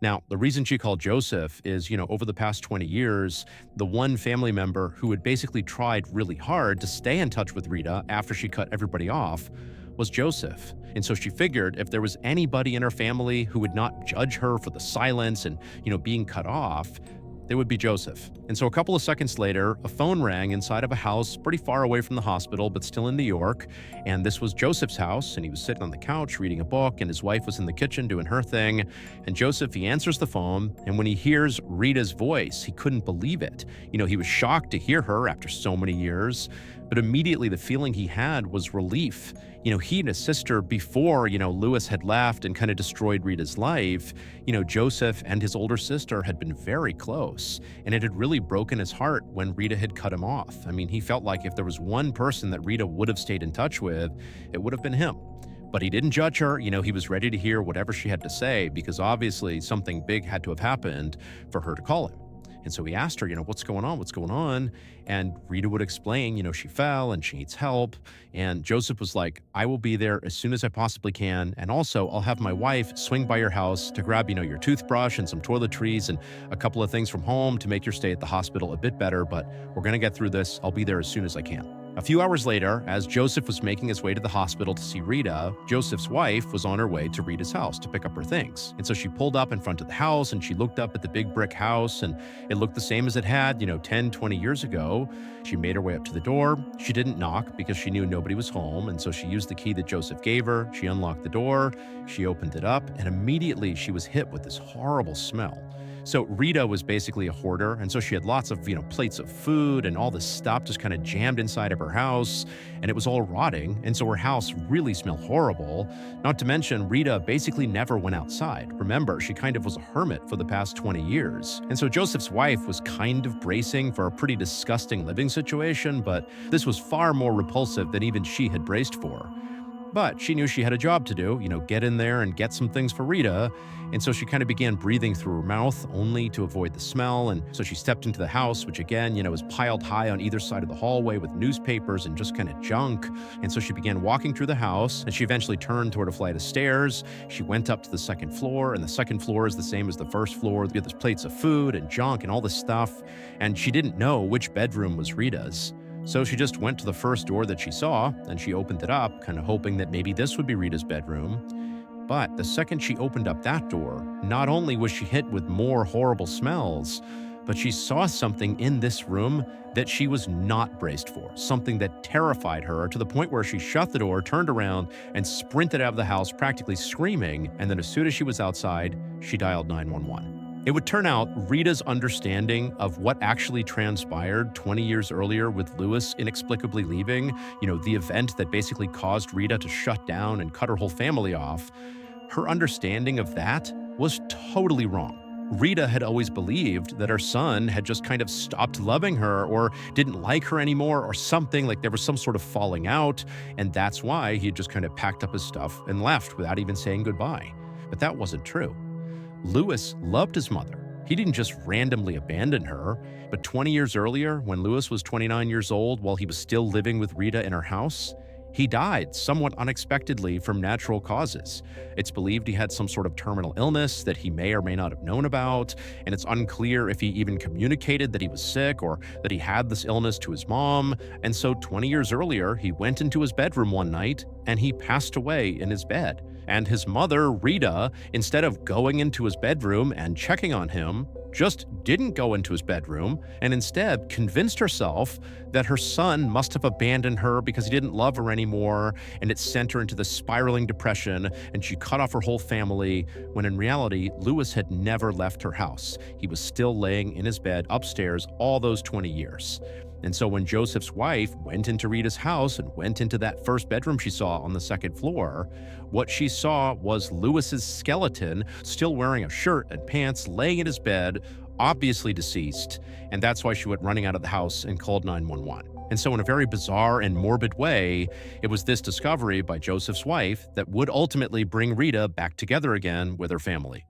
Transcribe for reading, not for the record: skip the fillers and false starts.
Now, the reason she called Joseph is, over the past 20 years, the one family member who had basically tried really hard to stay in touch with Rita after she cut everybody off was Joseph. And so she figured if there was anybody in her family who would not judge her for the silence and, being cut off, it would be Joseph. And so a couple of seconds later, a phone rang inside of a house pretty far away from the hospital, but still in New York. And this was Joseph's house, and he was sitting on the couch reading a book, and his wife was in the kitchen doing her thing. And Joseph, he answers the phone, and when he hears Rita's voice, he couldn't believe it. He was shocked to hear her after so many years, but immediately the feeling he had was relief. He and his sister, before, Lewis had left and kind of destroyed Rita's life, Joseph and his older sister had been very close, and it had really broken his heart when Rita had cut him off. I mean, he felt like if there was one person that Rita would have stayed in touch with, it would have been him. But he didn't judge her. He was ready to hear whatever she had to say because obviously something big had to have happened for her to call him. And so he asked her, what's going on? What's going on? And Rita would explain, she fell and she needs help. And Joseph was like, I will be there as soon as I possibly can. And also, I'll have my wife swing by your house to grab, your toothbrush and some toiletries and a couple of things from home to make your stay at the hospital a bit better. But we're going to get through this. I'll be there as soon as I can. A few hours later, as Joseph was making his way to the hospital to see Rita, Joseph's wife was on her way to Rita's house to pick up her things. And so she pulled up in front of the house and she looked up at the big brick house and it looked the same as it had, 10, 20 years ago. She made her way up to the door. She didn't knock because she knew nobody was home. And so she used the key that Joseph gave her. She unlocked the door. She opened it up and immediately she was hit with this horrible smell. So Rita was basically a hoarder, and so she had lots of, plates of food and all this stuff just kind of jammed inside of her house, and it was all rotting, and so her house really smelled horrible. Not to mention, Rita basically never went outside. Remember, she kind of was a hermit for the past 20 years. And so Joseph's wife was kind of bracing for a pretty disgusting living situation, but this was far more repulsive than even she had braced for. But she knew she had a job to do, get in there and get some things for Rita. And so she kind of began breathing through her mouth only to avoid the smell. And so she stepped into the house, which again, was piled high on either side of the hallway with newspapers and just kind of junk. And so she began walking through the house and she eventually turned toward a flight of stairs. She went up to the second floor, and the second floor is the same as the first floor. There's plates of food and junk and all this stuff. And she didn't know which bedroom was Rita's. So she just went to the first door that she saw, and she opened it up, kind of hoping that maybe this would be Rita's bedroom. But the second she opened up that door, not only was she hit with more horrible smells, but she saw something in this room that she was not braced for, something that terrified her to the point where she shut the door, turned around, and sprinted out of the house, practically screaming. And then as soon as she was outside, she dialed 911. It would turn out Rita's understanding of what actually transpired 20 years earlier with Lewis inexplicably leaving, the event that basically caused Rita to shut down and cut her whole family off, her understanding of that was totally wrong. Rita had always believed that her son had just kind of stopped loving her or didn't like her anymore or something, like there was some sort of falling out, and that's why he had just kind of packed up his stuff and left without even saying goodbye. But that wasn't true. Lewis loved his mother. He didn't just randomly abandon her, but 20 years earlier, when Lewis was 29 years old, while he was still living with Rita in her house, he died somewhat unexpectedly from natural causes. It's believed he had some sort of terminal illness that he may or may not have known about, and it's unclear if he even communicated that he was sick or that he had this illness to his mom. And so 20 years earlier, he went into his bedroom one night and he passed away in his bed. And his mother, Rita, instead of going into his bedroom and checking on him, just didn't go into his bedroom and instead convinced herself that her son must have abandoned her because he didn't love her anymore, and it sent her into the spiraling depression and she cut off her whole family, when in reality, Lewis had never left her house. He was still laying in his bed upstairs all those 20 years. And so when Joseph's wife went into Rita's house and went into that first bedroom she saw on the second floor, what she saw was Lewis's skeleton, still wearing a shirt and pants, laying in his bed, obviously deceased. And that's why she went running out of the house and called 911. And so in a very bizarre and morbid way, it was this discovery by Joseph's wife that would ultimately bring Rita back together again with her family.